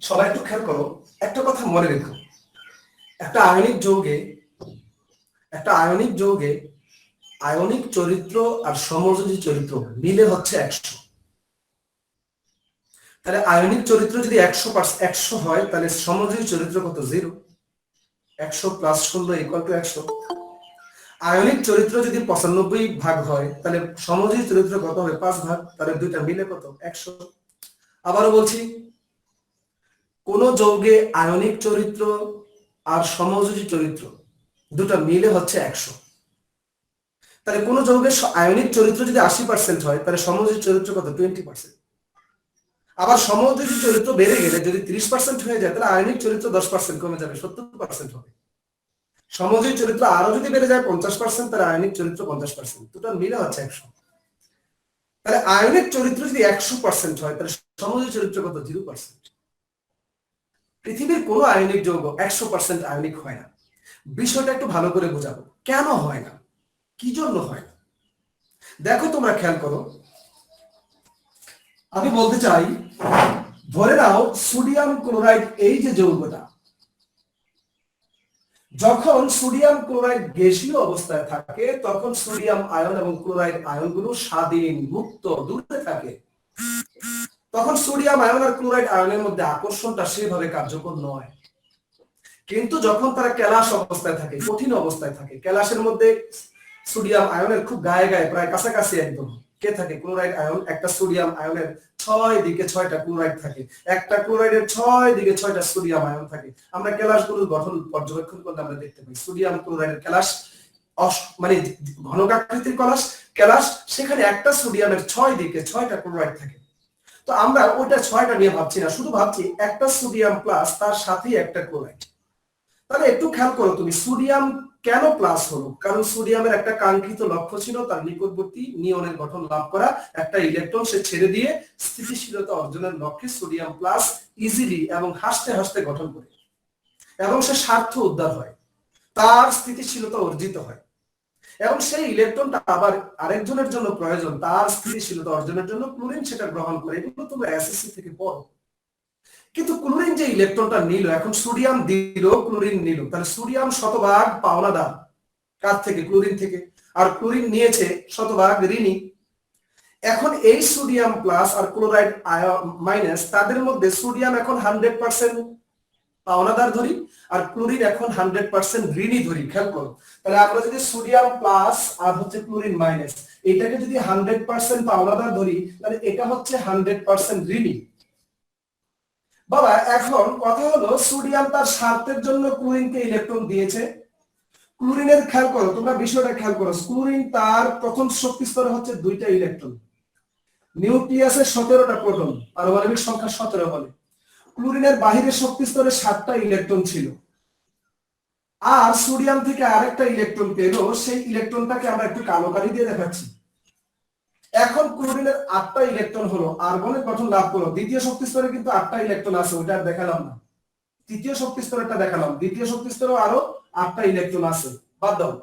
সবাই একটু খেয়াল করো, একটা কথা মনে রেখো, একটা আয়নিক যৌগে আয়নিক চরিত্র আর সমযোজী চরিত্র মিলে হচ্ছে 100। তাহলে আয়নিক চরিত্র যদি 100 হয়, তাহলে সমযোজী চরিত্র কত? 0। 100 + 16 = 100। আয়নিক চরিত্র যদি 95 ভাগ হয়, তাহলে সমযোজী চরিত্র কত হবে? 5 ভাগ। তাহলে দুইটা মিলে কত? 100। আবারও বলছি, কোন যৌগে আয়নিক চরিত্র আর সমযোজী চরিত্র দুটো মিলে হচ্ছে 100। তাহলে কোন যৌগের আয়নিক চরিত্র যদি 80% হয়, তাহলে সমযোজী চরিত্র কত? 20%। আবার সমযোজী চরিত্র বেড়ে গেলে যদি 30% হয়ে যায়, তাহলে আয়নিক চরিত্র 10% কমে যাবে, 70% হবে। সমযোজী চরিত্র আরো যদি বেড়ে যায় 50%, তাহলে আয়নিক চরিত্র 50%, দুটো মিলে হচ্ছে 100। তাহলে আয়নিক চরিত্র যদি 100% হয়, তাহলে সমযোজী চরিত্র কত? 0%। পৃথিবীর কোনো আয়নিক যৌগ 100% আয়নিক হয় না। বিষয়টা একটু ভালো করে বোঝাবো, কেন হয় না, কি জন্য হয় না। দেখো, তোমরা খেয়াল করো, আমি বলতে চাই, ধরে নাও সোডিয়াম ক্লোরাইড, এই যে যৌগটা, যখন সোডিয়াম ক্লোরাইড গ্যাসীয় অবস্থায় থাকে, তখন সোডিয়াম আয়ন এবং ক্লোরাইড আয়নগুলো স্বাধীন, মুক্ত, দূরে থাকে। তখন সোডিয়াম আয়ন আর ক্লোরাইড আয়নের মধ্যে আকর্ষণটা সেভাবে কার্যকর নয়। কিন্তু যখন তারা ক্যালাস অবস্থায় থাকে, কঠিন অবস্থায় থাকে, ক্যালাসের মধ্যে সোডিয়াম আয়নের খুব গায়ে গায়ে, প্রায় কাছাকাছি একদম কে থাকে? Chloride ion. একটা সোডিয়াম আয়নের 6 দিকে 6টা ক্লোরাইড থাকে, একটা ক্লোরাইডের 6 দিকে 6টা সোডিয়াম আয়ন থাকে। আমরা ক্যালাসগুলোর গঠন পর্যবেক্ষণ করলে আমরা দেখতে পাই সোডিয়াম ক্লোরাইডের ক্যালাস মানে ঘনকাকৃতির ক্যালাস, সেখানে একটা সোডিয়ামের 6 দিকে 6টা ক্লোরাইড থাকে। তো আমরা ওটা 6টা নিয়ে ভাবছি না, শুধু ভাবছি একটা সোডিয়াম প্লাস তার সাথেই একটা ক্লোরাইড। তাহলে একটু খেয়াল করো তুমি, সোডিয়াম কেন প্লাস হলো? কারণ সোডিয়ামের একটা কাঙ্ক্ষিত লক্ষ্য ছিল তার নিকটবর্তী নিয়নের গঠন লাভ করা, একটা ইলেকট্রন সে ছেড়ে দিয়ে স্থিতিশীলতা অর্জনের লক্ষ্যে সোডিয়াম প্লাস ইজিলি এবং হাসতে হাসতে গঠন করে, এবং সে স্বার্থ উদ্ধার হয়, তার স্থিতিশীলতা অর্জিত হয়, এবং সেই ইলেকট্রনটা আবার আরেকজনের জন্য প্রয়োজন, তার স্থিতিশীলতা অর্জনের জন্য ক্লোরিন সেটা গ্রহণ করে। এগুলো তোমরা এসএসসি থেকে পড়ো। কিন্তু ক্লোরিন যে ইলেকট্রনটা নিল, এখন সোডিয়াম দিল, ক্লোরিন নিল, তাহলে সোডিয়াম শতভাগ পাওনাদার কার থেকে? ক্লোরিন থেকে। আর ক্লোরিন নিয়েছে শতভাগ ঋণী। এখন এই সোডিয়াম প্লাস আর ক্লোরাইড মাইনাস, তাদের মধ্যে সোডিয়াম এখন 100% পাওনাদার ধরি, আর ক্লোরিন এখন 100% ঋণী ধরি। খেয়াল করো, তাহলে আমরা যদি সোডিয়াম প্লাস আর হচ্ছে ক্লোরিন মাইনাস, এটাকে যদি 100% পাওনাদার ধরি, তাহলে এটা হচ্ছে 100% ঋণী। বাবা, এখন কথা হলো, সোডিয়াম তার স্বার্থের জন্য ক্লোরিনকে ইলেকট্রন দিয়েছে। ক্লোরিনের খেয়াল করো, তোমরা বিষয়টা খেয়াল করো, ক্লোরিন তার প্রথম শক্তি স্তরে হচ্ছে 2টা ইলেকট্রন, নিউক্লিয়াসে 17টা প্রোটন, পারমাণবিক সংখ্যা 17 বলে। ক্লোরিনের বাহিরের শক্তি স্তরে 7টা ইলেকট্রন ছিল, আর সোডিয়াম থেকে আরেকটা ইলেকট্রন পেল, সেই ইলেকট্রনটাকে আমরা একটু কালো কালি দিয়ে দেখাচ্ছি। এখন ক্লোরিনের 8টা ইলেকট্রন হলো, আর্গনের গঠন লাভ করলো। দ্বিতীয় শক্তি স্তরে কিন্তু 8টা ইলেকট্রন আছে, ওটা আর দেখালাম না। তৃতীয় শক্তি স্তরটা দেখালাম, দ্বিতীয় শক্তি স্তরে আরো 8টা ইলেকট্রন আছে, বাদ দাও।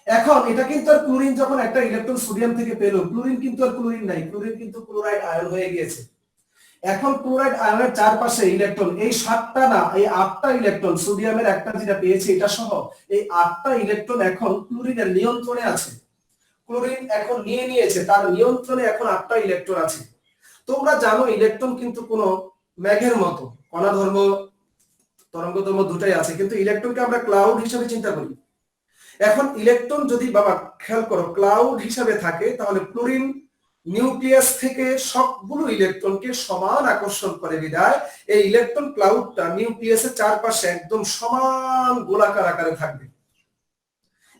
এখন এটা কিন্তু আর ক্লোরিন যখন একটা ইলেকট্রন সোডিয়াম থেকে পেল, ক্লোরিন কিন্তু আর ক্লোরিন নাই, ক্লোরিন কিন্তু ক্লোরাইড আয়ন হয়ে গিয়েছে। এখন ক্লোরাইড আয়নের চারপাশে ইলেকট্রন, এই 7টা না, এই 8টা ইলেকট্রন, সোডিয়ামের একটা যেটা পেয়েছে এটা সহ, এই 8টা ইলেকট্রন এখন ক্লোরিনের নিয়ন্ত্রণে আছে। ক্লোরিন এখন নিয়ে নিয়েছে, তার নিয়ন্ত্রণে এখন 8টা ইলেকট্রন আছে। তোমরা জানো ইলেকট্রন কিন্তু কোনো মেঘের মতো, কণা ধর্ম তরঙ্গ ধর্ম দুটাই আছে, কিন্তু ইলেকট্রনকে আমরা ক্লাউড হিসেবে চিন্তা করি। এখন ইলেকট্রন যদি, বাবা খেয়াল করো, ক্লাউড হিসেবে থাকে, তাহলে ক্লোরিন নিউক্লিয়াস থেকে সবগুলো ইলেকট্রনকে সমান আকর্ষণ করে বিধায় এই ইলেকট্রন ক্লাউডটা নিউক্লিয়াসের চারপাশে একদম সমান গোলাকার আকারে থাকবে।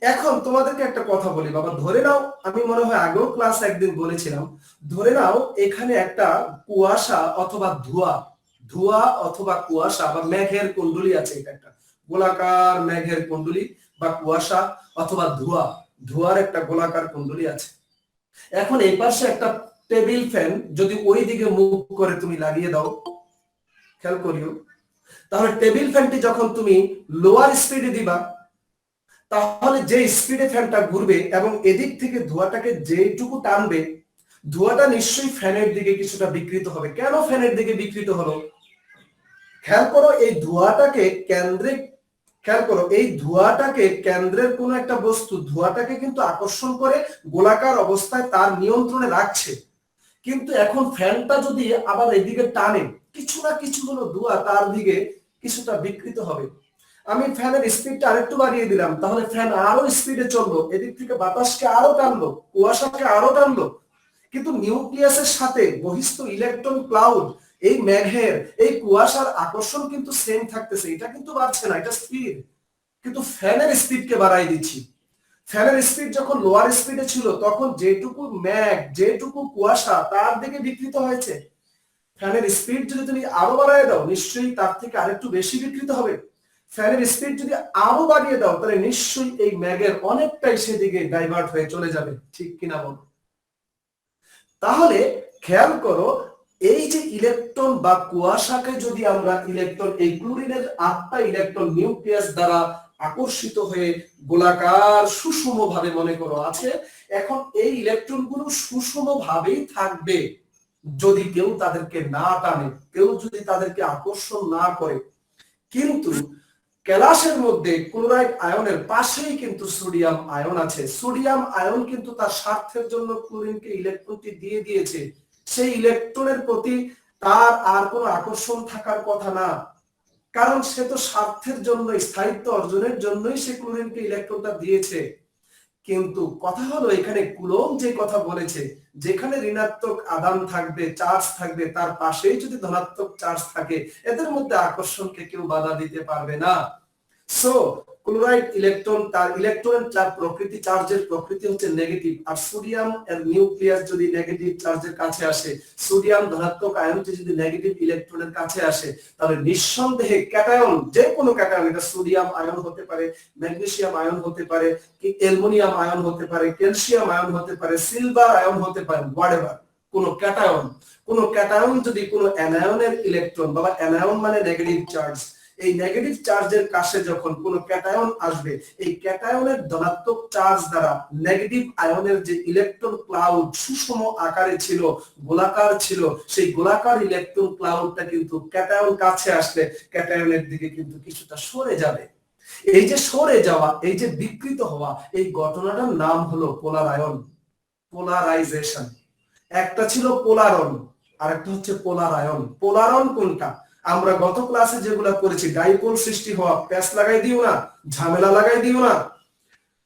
এখন তোমাদেরকে একটা কথা বলি বাবা, ধরে নাও, আমি মনে হয় আগেও ক্লাস একদিন বলেছিলাম, ধরে নাও এখানে একটা কুয়াশা অথবা ধোঁয়া অথবা কুয়াশা বা মেঘের কুণ্ডলী আছে, এটা একটা গোলাকার মেঘের কুণ্ডলী বা কুয়াশা অথবা ধোঁয়ার একটা গোলাকার কুণ্ডলী আছে। এখন এই পাশে একটা টেবিল ফ্যান যদি ওই দিকে মুখ করে তুমি লাগিয়ে দাও, খেয়াল করিও, তাহলে টেবিল ফ্যানটি যখন তুমি লোয়ার স্পিডে দিবা, তাহলে যে স্পিডে ফ্যানটা ঘুরবে এবং এদিক থেকে ধোঁয়াটাকে যেটুকু টানবে, ধোঁয়াটা নিশ্চয়ই ফ্যানের দিকে কিছুটা বিকৃত হবে। কেন ফ্যানের দিকে বিকৃত হলো? খেয়াল করো এই ধোঁয়াটাকে কেন্দ্রে, খেয়াল করো এই ধোঁয়াটাকে কেন্দ্রের কোন একটা বস্তু ধোঁয়াটাকে কিন্তু আকর্ষণ করে গোলাকার অবস্থায় তার নিয়ন্ত্রণে রাখছে। কিন্তু এখন ফ্যানটা যদি আবার এদিকে টানে, কিছু না কিছু হলো ধোঁয়া তার দিকে কিছুটা বিকৃত হবে। আমি ফ্যানের স্পিডটা আরেকটু বাড়িয়ে দিলাম, তাহলে ফ্যান আরো স্পিডে চললো, এদিক থেকে বাতাসকে আরো টানলো, কুয়াশাকে আরো টানলো। কিন্তু নিউক্লিয়াসের সাথে বহিস্থ ইলেকট্রন ক্লাউড, এই মেঘের এই কুয়াশার আকর্ষণ কিন্তু সেম থাকতেছে, এটা কিন্তু বাড়ছে না, এটা স্পিড। কিন্তু ফ্যানের স্পিডকে বাড়াই দিচ্ছি। ফ্যানের স্পিড যখন লোয়ার স্পিডে ছিল তখন যেটুকু মেঘ যেটুকু কুয়াশা তার দিকে বিকৃত হয়েছে। ফ্যানের স্পিড যদি তুমি আরো বাড়ায় দাও নিশ্চয়ই তার থেকে আরেকটু বেশি বিকৃত হবে। ফ্যানের স্পিড যদি আরো বাড়িয়ে দাও তাহলে নিশ্চয়ই এই মেঘের অনেকটাই সেদিকে ডাইভার্ট হয়ে চলে যাবে, ঠিক কিনা বলো? তাহলে খেয়াল করো এই যে ইলেকট্রন বা কুয়াশাকে যদি আমরা ইলেকট্রন, এই ক্লোরিনের 8টা ইলেকট্রন নিউক্লিয়াস দ্বারা আকর্ষিত হয়ে গোলাকার সুষম ভাবে মনে করো আছে, এখন এই ইলেকট্রন গুলো সুষম ভাবেই থাকবে যদি কেউ তাদেরকে না টানে, কেউ যদি তাদেরকে আকর্ষণ না করে। কিন্তু ক্যালাসের মধ্যে ক্লোরাইড আয়নের পাশেই কিন্তু সোডিয়াম আয়ন আছে। সোডিয়াম আয়ন কিন্তু তার স্বার্থের জন্য ক্লোরিনকে ইলেকট্রনটি দিয়ে দিয়েছে। সেই ইলেকট্রনের প্রতি তার আর কোনো আকর্ষণ থাকার কথা না, কারণ সে তো স্বার্থের জন্য, স্থায়িত্ব অর্জনের জন্যই সে ক্লোরিনকে ইলেকট্রনটা দিয়েছে। কিন্তু কথা হলো এখানে কুলম্ব যে কথা বলেছে, যেখানে ঋণাত্মক আধান থাকবে, চার্জ থাকবে, তার পাশেই যদি ধনাত্মক চার্জ থাকে, এদের মধ্যে আকর্ষণকে কেউ বাধা দিতে পারবে না। সো ক্লোরাইড ইলেকট্রন, তার ইলেকট্রনের চার প্রকৃতি, চার্জের প্রকৃতি হচ্ছে নেগেটিভ। আর সোডিয়াম এর নিউক্লিয়াস যদি নেগেটিভ চার্জের কাছে আসে, সোডিয়াম ধনাত্মক আয়নটি যদি নেগেটিভ ইলেকট্রনের কাছে আসে, তাহলে নিঃসন্দেহে ক্যাটায়ন, যে কোনো ক্যাটায়ন, এটা সোডিয়াম আয়ন হতে পারে, ম্যাগনেসিয়াম আয়ন হতে পারে, কি অ্যালুমিনিয়াম আয়ন হতে পারে, ক্যালসিয়াম আয়ন হতে পারে, সিলভার আয়ন হতে পারে, হোয়াটএভার, কোন ক্যাটায়ন যদি কোনো অ্যানায়নের ইলেকট্রন, বাবা অ্যানায়ন মানে নেগেটিভ চার্জ, এই নেগেটিভ চার্জের কাছে যখন কোনো ক্যাটায়ন আসবে, এই ক্যাটায়নের ধনাত্মক চার্জ দ্বারা নেগেটিভ আয়নের যে ইলেকট্রন ক্লাউড সুষম আকারে ছিল, গোলাকার ছিল, সেই গোলাকার ইলেকট্রন ক্লাউডটা কিন্তু ক্যাটায়ন কাছে আসলে ক্যাটায়নের দিকে কিন্তু কিছুটা সরে যাবে। এই যে সরে যাওয়া, এই যে বিকৃত হওয়া, এই ঘটনাটার নাম হলো পোলারায়ন, পোলারাইজেশন। একটা ছিল পোলারন, আরেকটা হচ্ছে পোলারায়ন। পোলারন কোনটা? আমরা গত ক্লাসে যেগুলা করেছি, ডাইপোল সৃষ্টি হওয়া, প্যাচ লাগাই দিও না, ঝামেলা লাগাই দিও না।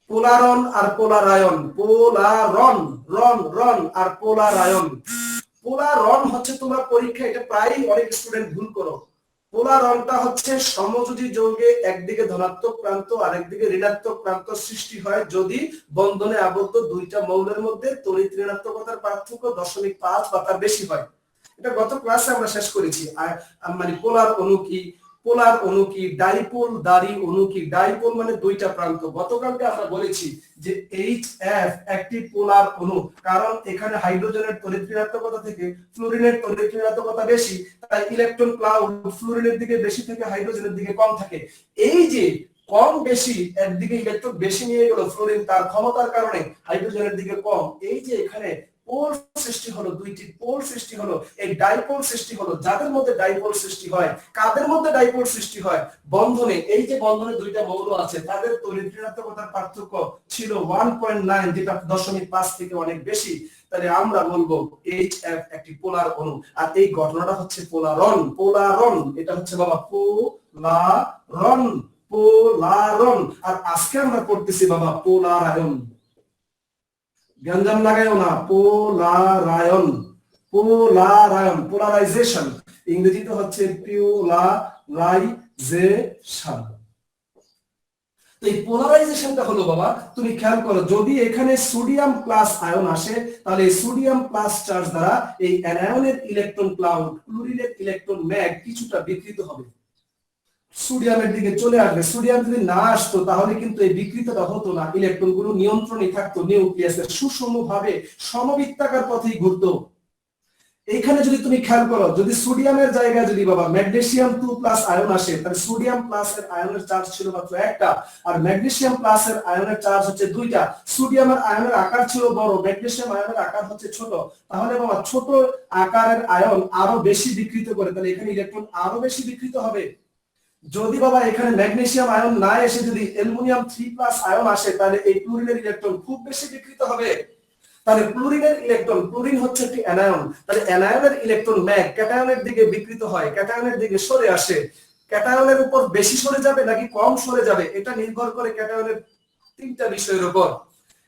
পোলারন আর পোলারায়ন, পোলারন রন রন আর পোলারায়ন। পোলারন হচ্ছে তোমরা পরীক্ষা এটা প্রায় অনেক স্টুডেন্ট ভুল করো। পোলারনটা হচ্ছে সমযোজী যৌগে একদিকে ধনাত্মক প্রান্ত আর একদিকে ঋণাত্মক প্রান্ত সৃষ্টি হয় যদি বন্ধনে আবদ্ধ দুইটা মৌলের মধ্যে তড়িৎ ঋণাত্মকতার পার্থক্য 0.5 বা তার বেশি হয়। এটা গত ক্লাসে আমরা শেষ করেছি। আর মানে পোলার অণু কি, পোলার অণু কি, ডাইপোল দাড়ি অণু কি। ডাইপোল মানে দুইটা প্রান্ত। গতকালকে আমরা বলেছি যে HF একটি পোলার অণু, কারণ এখানে হাইড্রোজেনের তড়িৎ ঋণাত্মকতা থেকে ফ্লোরিনের তড়িৎ ঋণাত্মকতা বেশি, তাই ইলেকট্রন ক্লাউড ফ্লোরিনের দিকে বেশি থেকে হাইড্রোজেনের দিকে কম থাকে। এই যে কম বেশি, একদিকে ইলেকট্রন বেশি নিয়ে গেল ফ্লোরিন তার ক্ষমতার কারণে, হাইড্রোজেনের দিকে কম, এই যে এখানে পোল সৃষ্টি হলো, দুইটি পোল সৃষ্টি হলো, এই ডাইপোল সৃষ্টি হলো। যাদের মধ্যে ডাইপোল সৃষ্টি হয়, কাদের মধ্যে ডাইপোল সৃষ্টি হয়? বন্ধনে, এই যে বন্ধনে দুইটা মৌল আছে তাদের তড়িৎ ঋণাত্মকতার পার্থক্য ছিল 1.9, যেটা 0.5 থেকে অনেক বেশি। তাহলে আমরা বলবো HF একটি পোলার অণু। আর এই ঘটনাটা হচ্ছে পোলারন। পোলারন এটা হচ্ছে বাবা পোলারন, পোলারন। আর আজকে আমরা পড়তেছি বাবা পোলারায়ন। গঞ্জাম লাগাইও না, পোলারায়ন, পোলারায়ন, পোলারাইজেশন, ইংরেজিতে হচ্ছে পোলারাইজেশন। তো এই পোলারাইজেশনটা হলো বাবা, তুমি খেয়াল করো, যদি এখানে সোডিয়াম প্লাস আয়ন আসে তাহলে এই সোডিয়াম প্লাস চার্জ দ্বারা এই অ্যানায়নের ইলেকট্রন ক্লাউড, ক্লোরিনের ইলেকট্রন ম্যাগ কিছুটা বিকৃত হবে, সোডিয়ামের দিকে চলে আসবে। সোডিয়াম যদি না আসতো তাহলে কিন্তু এই বিকৃতটা হতো না, ইলেকট্রন গুলো নিয়ন্ত্রণে থাকতো, নিউক্লিয়াসের সুষম ভাবে সমবৃত্তাকার পথেই ঘুরতো। এইখানে যদি তুমি খেয়াল করো, যদি সোডিয়ামের জায়গায় যদি বাবা ম্যাগনেসিয়াম 2+ আয়ন আসে, তাহলে সোডিয়াম প্লাস এর আয়নের চার্জ ছিল মাত্র একটা, আর ম্যাগনেসিয়াম প্লাস এর আয়নের চার্জ হচ্ছে দুইটা। সোডিয়ামের আয়নের আকার ছিল বড়, ম্যাগনেসিয়াম আয়নের আকার হচ্ছে ছোট। তাহলে বাবা ছোট আকারের আয়ন আরো বেশি বিকৃত করে, তাহলে এখানে ইলেকট্রন আরো বেশি বিকৃত হবে। যদি বাবা এখানে ম্যাগনেসিয়াম আয়ন না এসে যদি অ্যালুমিনিয়াম 3+ আয়ন আসে, তাহলে এই ক্লোরিনের ইলেকট্রন খুব বেশি বিকৃত হবে। তাহলে ক্লোরিনের ইলেকট্রন, ক্লোরিন হচ্ছে একটি অ্যানায়ন, তাহলে অ্যানায়নের ইলেকট্রন ম্যাগ ক্যাটায়নের দিকে বিকৃত হয়, ক্যাটায়নের দিকে সরে আসে। ক্যাটায়নের উপর বেশি সরে যাবে নাকি কম সরে যাবে, এটা নির্ভর করে ক্যাটায়নের তিনটা বিষয়ের উপর।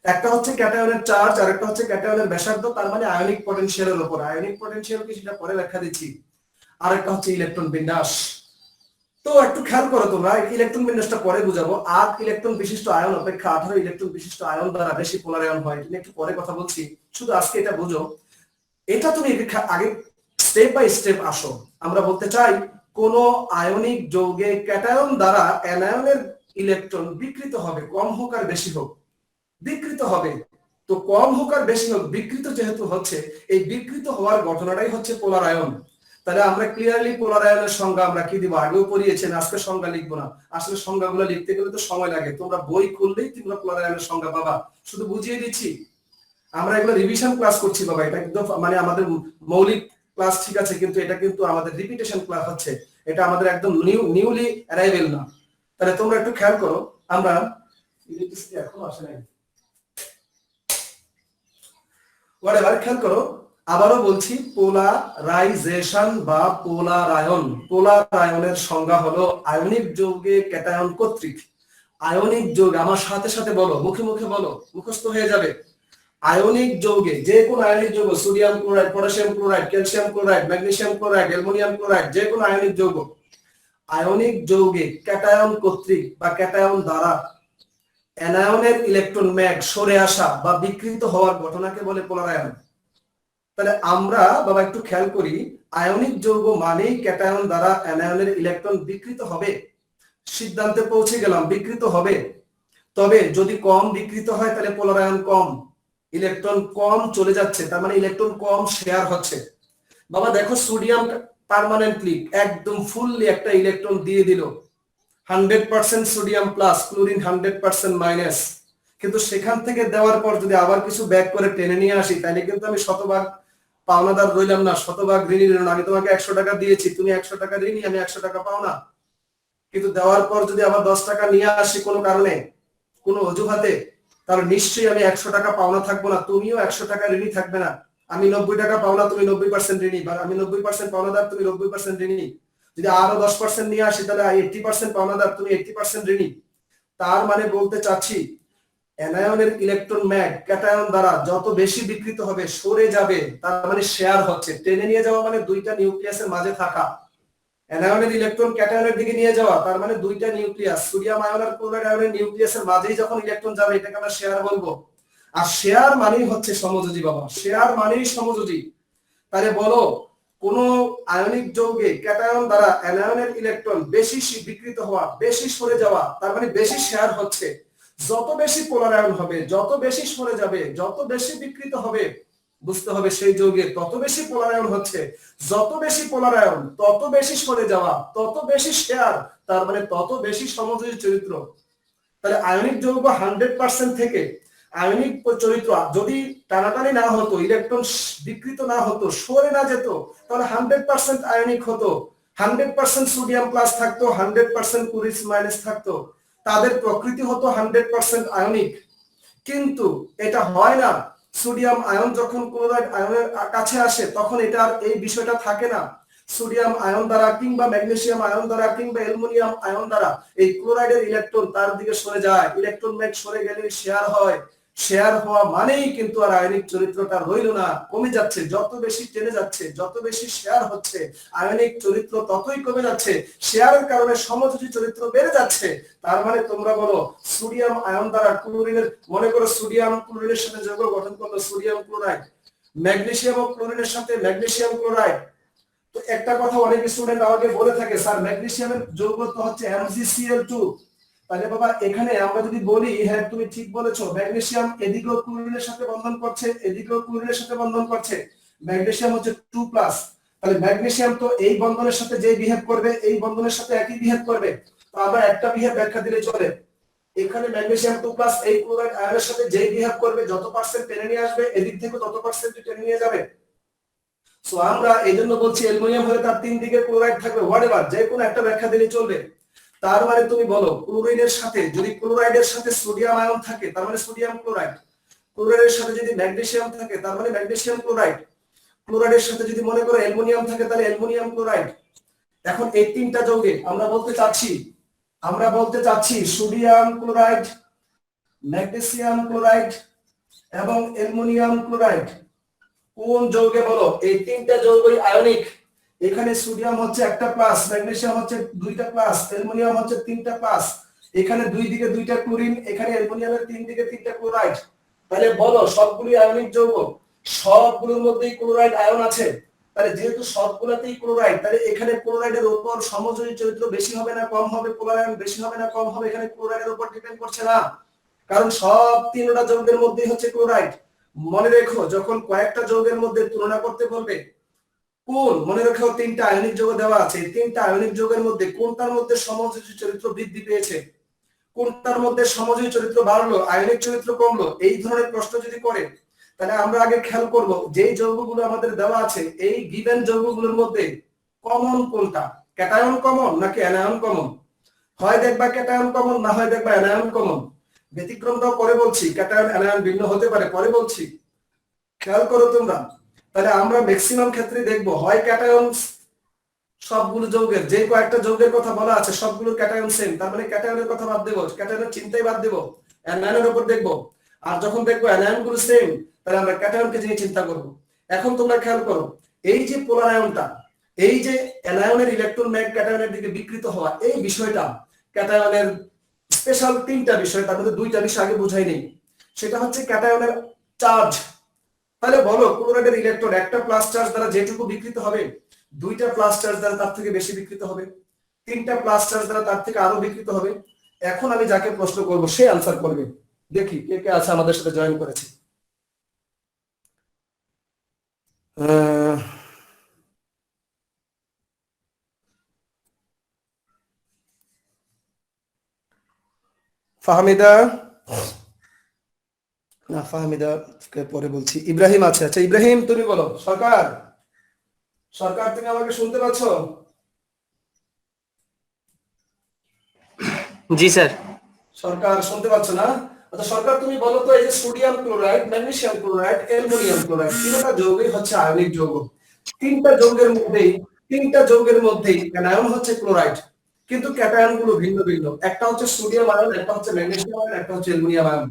একটা হচ্ছে ক্যাটায়নের চার্জ, আর একটা হচ্ছে ক্যাটায়নের ব্যাসার্ধ, তার মানে আয়নিক পটেনশিয়ালের উপর। আয়নিক পটেনশিয়াল কি সেটা পরে ব্যাখ্যা দিচ্ছি। আর একটা হচ্ছে ইলেকট্রন বিন্যাস। তো একটু খেয়াল করো তোমরা, ইলেকট্রন বিন্যাসটা পরে বুঝাবো। 8 ইলেকট্রন বিশিষ্ট আয়ন অপেক্ষা 18 ইলেকট্রন বিশিষ্ট আয়ন দ্বারা বেশি পোলার আয়ন হয়, এটা একটু পরে কথা বলছি, শুধু আজকে এটা বুঝো। এটা তুমি আগে স্টেপ বাই স্টেপ আসো। আমরা বলতে চাই কোন আয়নিক যৌগে ক্যাটায়ন দ্বারা অ্যানায়নের ইলেকট্রন বিকৃত হবে, কম হোক আর বেশি হোক বিকৃত হবে। তো কম হোক আর বেশি হোক বিকৃত যেহেতু হচ্ছে, এই বিকৃত হওয়ার ঘটনাটাই হচ্ছে পোলার আয়ন। তাহলে আমরা ক্লিয়ারলি পোলার আয়নের সংজ্ঞা আমরা কি দিব, আগেও পড়িয়েছেন, আজকে সংজ্ঞা লিখবো না। আসলে সংজ্ঞাগুলো লিখতে গেলে তো সময় লাগে, তোমরা বই খুললেই তোমরা পোলার আয়নের সংজ্ঞা পাবা, শুধু বুঝিয়ে দিচ্ছি। আমরা এগুলো রিভিশন ক্লাস করছি বাবা, এটা একদম মানে আমাদের মৌলিক ক্লাস ঠিক আছে, কিন্তু এটা কিন্তু আমাদের রিপিটেশন ক্লাস হচ্ছে, এটা আমাদের একদম নিউলি অ্যারাইভেল না। তাহলে তোমরা একটু খেয়াল করো, আমরা ইলেকট্রিসিটি এখনো আসে নাই, ওয়াটেভার, খেয়াল করো। আবারও বলছি, পোলারাইজেশন বা পোলারায়ন, পোলারায়নের সংজ্ঞা হলো আয়নিক যৌগে ক্যাটায়ন কর্তৃক। আয়নিক যৌগ, আমার সাথে সাথে বলো, মুখে মুখে বলো, মুখস্থ হয়ে যাবে। আয়নিক যৌগে, যে কোন আয়নিক যৌগ, sodium chloride, potassium chloride, calcium chloride, magnesium chloride, aluminium chloride, যে কোন আয়নিক যৌগ, আয়নিক যৌগে ক্যাটায়ন কর্তৃক বা ক্যাটায়ন দ্বারা অ্যানায়নের ইলেকট্রন ম্যাগ সরে আসা বা বিকৃত হওয়ার ঘটনাকে বলে পোলারায়ন। তাহলে আমরা বাবা একটু খেয়াল করি, আয়নিক যৌগ মানেই ক্যাটায়ন দ্বারা অ্যানায়নের ইলেকট্রন বিকৃত হবে, সিদ্ধান্তে পৌঁছে গেলাম বিকৃত হবে। তবে যদি কম বিকৃত হয় তাহলে পোলারায়ন কম, ইলেকট্রন কম চলে যাচ্ছে, তার মানে ইলেকট্রন কম শেয়ার হচ্ছে। বাবা দেখো, সোডিয়াম পার্মানেন্টলি একদম ফুললি একটা ইলেকট্রন দিয়ে দিল, 100% সোডিয়াম প্লাস, ক্লোরিন 100% মাইনাস। কিন্তু সেখান থেকে দেওয়ার পর যদি আবার কিছু ব্যাক করে টেনে নিয়ে আসি, তাহলে কিন্তু আমি শতভাগ পাওনাদার রইলাম না, শতভাগ ঋণী রইলাম না। আমি তোমাকে 100 টাকা দিয়েছি, তুমি 100 টাকা ঋণী, আমি 100 টাকা পাওনা। কিন্তু দেওয়ার পর যদি আবার 10 টাকা নিয়ে আসি কোনো কারণে, কোনো অজুহাতে, তাহলে নিশ্চয়ই আমি 100 টাকা পাওনা থাকবো না, তুমিও 100 টাকা ঋণী থাকবে না। আমি 90 টাকা পাওনা, তুমি 90% ঋণী, বা আমি 90% পাওনাদার, তুমি 90% ঋণী। যদি আরো 10% নিয়ে আসি, তাহলে 80% পাওনাদার, তুমি 80% ঋণী। তার মানে বলতে চাচ্ছি, অ্যানায়নের ইলেকট্রন ম্যাগ ক্যাটায়ন দ্বারা যত বেশি বিকৃত হবে, সরে যাবে, তার মানে শেয়ার হচ্ছে। টেনে নিয়ে যাওয়া মানে দুইটা নিউক্লিয়াসের মাঝে থাকা, অ্যানায়নের ইলেকট্রন ক্যাটায়নের দিকে নিয়ে যাওয়া, তার মানে দুইটা নিউক্লিয়াস, সোডিয়াম আয়ন আর ক্লোরাইড আয়নের নিউক্লিয়াসের মাঝেই যখন ইলেকট্রন যাবে, এটাকে আমরা শেয়ার বলবো। আর শেয়ার মানেই হচ্ছে সমযোজী বাবা, শেয়ার মানেই সমযোজী। তাহলে বলো, কোন আয়নিক যৌগে ক্যাটায়ন দ্বারা অ্যানায়নের ইলেকট্রন বেশি বিকৃত হওয়া, বেশি সরে যাওয়া, তার মানে বেশি শেয়ার হচ্ছে। যত বেশি পোলার আয়ন হবে, যত বেশি সরে যাবে, যত বেশি বিকৃত হবে, বুঝতে হবে সেই যৌগের তত বেশি পোলার আয়ন হচ্ছে। যত বেশি পোলার আয়ন, তত বেশি সরে যাওয়া, তত বেশি শেয়ার, তার মানে তত বেশি সমযোজী চরিত্র। তাহলে আয়নিক যৌগ 100% থেকে আয়নিক চরিত্র যদি টানাটানি না হতো, ইলেকট্রন বিকৃত না হতো, সরে না যেত, তাহলে 100% আয়নিক হতো, 100% সোডিয়াম প্লাস থাকতো, 100% ক্লোরিন মাইনাস থাকতো, তাদের প্রকৃতি হতো 100% আয়নিক। কিন্তু এটা হয় না। সোডিয়াম আয়ন যখন ক্লোরাইড আয়নের কাছে আসে, তখন এটা এই বিষয়টা থাকে না। সোডিয়াম আয়ন দ্বারা কিংবা ম্যাগনেসিয়াম আয়ন দ্বারা কিংবা অ্যালুমিনিয়াম আয়ন দ্বারা এই ক্লোরাইডের ইলেকট্রন তার দিকে সরে যায়, ইলেকট্রন ম্যাগ সরে গেলে শেয়ার হয়। শেয়ার হওয়া মানেই কিন্তু আর আয়নিক চরিত্রটা রইল না, কমে যাচ্ছে। যত বেশি টেনে যাচ্ছে, যত বেশি শেয়ার হচ্ছে, আয়নিক চরিত্র ততই কমে যাচ্ছে। শেয়ারের কারণে সমযোজী চরিত্র বেড়ে যাচ্ছে। তার মানে তোমরা বলো, সোডিয়াম আয়ন দ্বারা ক্লোরিনের, মনে করো সোডিয়াম ক্লোরিনের সাথে যৌগ গঠন করলো সোডিয়াম ক্লোরাইড, ম্যাগনেসিয়াম ও ক্লোরিনের সাথে ম্যাগনেসিয়াম ক্লোরাইড। তো একটা কথা অনেক স্টুডেন্ট আমাকে বলে থাকে, স্যার ম্যাগনেসিয়ামের যৌগ তো হচ্ছে MgCl2। তাহলে বাবা এখানে আমরা যদি বলি, হ্যাঁ তুমি ঠিক বলেছো, ম্যাগনেসিয়াম এদিকেও ক্লোরিনের সাথে বন্ধন করছে, এদিকেও ক্লোরিনের সাথে বন্ধন করছে। ম্যাগনেসিয়াম হচ্ছে 2+। তাহলে ম্যাগনেসিয়াম তো এই বন্ধনের সাথে যে বিহেভ করবে এই বন্ধনের সাথে একই বিহেভ করবে, তো আমরা একটা বিহেভ ব্যাখ্যা দিলে চলে। এখানে ম্যাগনেসিয়াম 2+ এই ক্লোরাইড আয়নের সাথে যেই বিহেভ করবে যত পার্সেন্ট টেনে নিয়ে আসবে এদিক থেকে তত পার্সেন্ট টেনে নিয়ে যাবে। সো আমরা এইজন্য বলছি অ্যালুমিনিয়াম হলে তার তিন দিকে ক্লোরাইড থাকবে, হোয়াটএভার যে কোনো একটা ব্যাখ্যা দিলে চলবে। তার মানে তুমি বলো ক্লোরিনের সাথে যদি ক্লোরাইডের সাথে সোডিয়াম আয়ন থাকে তার মানে সোডিয়াম ক্লোরাইড, ক্লোরাইডের সাথে যদি ম্যাগনেসিয়াম থাকে তার মানে ম্যাগনেসিয়াম ক্লোরাইড, ক্লোরাইডের সাথে যদি মনে করো অ্যালুমিনিয়াম থাকে তাহলে অ্যালুমিনিয়াম ক্লোরাইড। এখন এই তিনটা যৌগে আমরা বলতে চাচ্ছি সোডিয়াম ক্লোরাইড, ম্যাগনেসিয়াম ক্লোরাইড এবং অ্যালুমিনিয়াম ক্লোরাইড কোন যৌগে বলো? এই তিনটা যৌগই আয়নিক। এখানে সোডিয়াম হচ্ছে একটা প্লাস, ম্যাগনেসিয়াম হচ্ছে দুইটা প্লাস, অ্যালুমিনিয়াম হচ্ছে তিনটা প্লাস, এখানে দুই দিকে দুইটা ক্লোরিন, এখানে অ্যালুমিনিয়ামের তিন দিকে তিনটা ক্লোরাইড। তাহলে বলো সবগুলি আয়নিক যৌগ, সবগুলোর মধ্যেই ক্লোরাইড আয়ন আছে। তাহলে যেহেতু সবগুলোতেই ক্লোরাইড, তাহলে এখানে ক্লোরাইডের উপর সমযোজী চরিত্র বেশি হবে না কম হবে, পোলার আয়ন বেশি হবে না কম হবে, এখানে ক্লোরাইডের উপর ডিপেন্ড করছে না, কারণ সব তিনটা যৌগের মধ্যেই হচ্ছে ক্লোরাইড। মনে রেখো যখন কয়েকটা যৌগের মধ্যে তুলনা করতে বলবে কোন, মনে রেখো তিনটা আয়নিক যৌগ দেওয়া আছে, তিনটা আয়নিক যৌগের মধ্যে কোনটার মধ্যে সমযোজী চরিত্র বৃদ্ধি পেয়েছে, কোনটার মধ্যে সমযোজী চরিত্র বাড়লো, আয়নিক চরিত্র কমলো, এই ধরনের প্রশ্ন যদি করে তাহলে আমরা আগে খেয়াল করব যে যৌগগুলো আমাদের দেওয়া আছে এই গিভেন যৌগগুলোর মধ্যে কমন কোনটা, ক্যাটায়ন কমন নাকি অ্যানায়ন কমন। হয় দেখবা ক্যাটায়ন কমন, না হয় দেখবা অ্যানায়ন কমন। ব্যতিক্রমটাও পরে বলছি, ক্যাটায়ন অ্যানায়ন ভিন্ন হতে পারে পরে বলছি, খেয়াল করো তোমরা। তাহলে আমরা ম্যাক্সিমাম ক্ষেত্রে দেখবো হয় ক্যাটায়ন, সবগুলো যৌগের যে কয়েকটা যৌগের কথা বলা আছে সবগুলোর ক্যাটায়ন সেম, তার মানে ক্যাটায়নের কথা বাদ দেবো, ক্যাটায়নের চিন্তাই বাদ দেবো, অ্যানায়নের উপর দেখবো। আর যখন দেখবো অ্যানায়ন গুলো সেম তাহলে আমরা ক্যাটায়নকে নিয়ে চিন্তা করব। এখন তোমরা খেয়াল করো এই যে পোলার আয়নটা, এই যে অ্যানায়নের ইলেকট্রন ম্যাগ ক্যাটায়নের দিকে বিকৃত হওয়া, এই বিষয়টা ক্যাটায়নের স্পেশাল তিনটা বিষয়, তার মধ্যে দুইটা বিষয় আগে বুঝাই নেই। সেটা হচ্ছে ক্যাটায়নের চার্জ। তাহলে বলো ক্লোরাইডের ইলেকট্রন একটা প্লাস চার্জ দ্বারা যেটুকু বিকৃত হবে দুইটা প্লাস চার্জ দ্বারা তার থেকে বেশি বিকৃত হবে, তিনটা প্লাস চার্জ দ্বারা তার থেকে আরো বিকৃত হবে। এখন আমি যাকে প্রশ্ন করব সে আনসার করবে। দেখি কে কে আছে আমাদের সাথে জয়েন করেছে। ফাহমিদা, না ফাহমিদা কে পরে বলছি, ইব্রাহিম আছে। আচ্ছা ইব্রাহিম তুমি বলো। সরকার, সরকার তুমি আমাকে শুনতে পাচ্ছ? জি স্যার। সরকার শুনতে পাচ্ছ না? আচ্ছা সরকার তুমি বলো তো এই যে sodium chloride, magnesium chloride, aluminium chloride তিনটা যৌগই হচ্ছে আয়নিক যৌগ। তিনটা যৌগের মধ্যেই অ্যানায়ন হচ্ছে ক্লোরাইড, কিন্তু ক্যাটায়ন গুলো ভিন্ন ভিন্ন, একটা হচ্ছে সোডিয়াম আয়ন, একটা হচ্ছে ম্যাগনেসিয়াম আয়ন, একটা হচ্ছে অ্যালুমিনিয়াম আয়ন।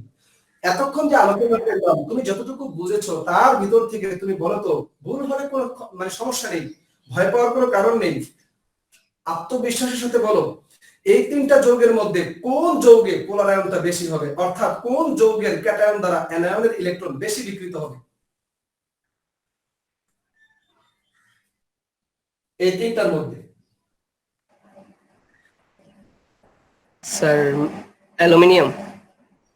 এতক্ষণ যে আলোচনা করলাম তুমি যতটুকু বুঝেছো তার ভিতর থেকে তুমি বলো তো ভুল হলে কোনো মানে সমস্যা নেই, ভয় পাওয়ার কোনো কারণ নেই, আত্মবিশ্বাসের সাথে বলো এই তিনটা যৌগের মধ্যে কোন যৌগে পোলার আয়নটা বেশি হবে, অর্থাৎ কোন যৌগের ক্যাটায়ন দ্বারা অ্যানায়নের ইলেকট্রন বেশি বিকৃত হবে। এই তিনটার মধ্যে স্যার অ্যালুমিনিয়াম।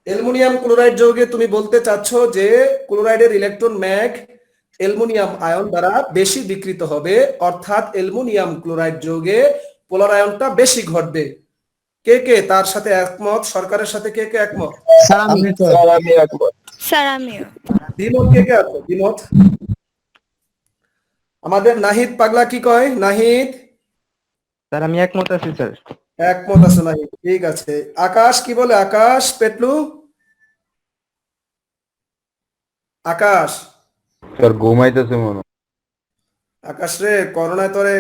অ্যালুমিনিয়াম ক্লোরাইড যৌগে তুমি বলতে চাচ্ছ যে ক্লোরাইডের ইলেকট্রন ম্যাগ অ্যালুমিনিয়াম আয়ন দ্বারা বেশি বিকৃত হবে, অর্থাৎ অ্যালুমিনিয়াম ক্লোরাইড যৌগে পোলার আয়নটা বেশি ঘটবে। কে কে তার সাথে একমত? সরকারের সাথে কে কে একমত? স্যার আমি একমত। স্যার আমিও। দ্বিমত কে কে আছে? দ্বিমত আমাদের নাহিদ পাগলা কি কয়? নাহিদ স্যার আমি একমত আছি স্যার। একমত আছে নাহিদ, ঠিক আছে। আকাশ কি বলে? আকাশ পেটলু, আকাশ। স্যার ঘুমাইতেছে মনে হয়। আকাশ রে করোনায় তোরে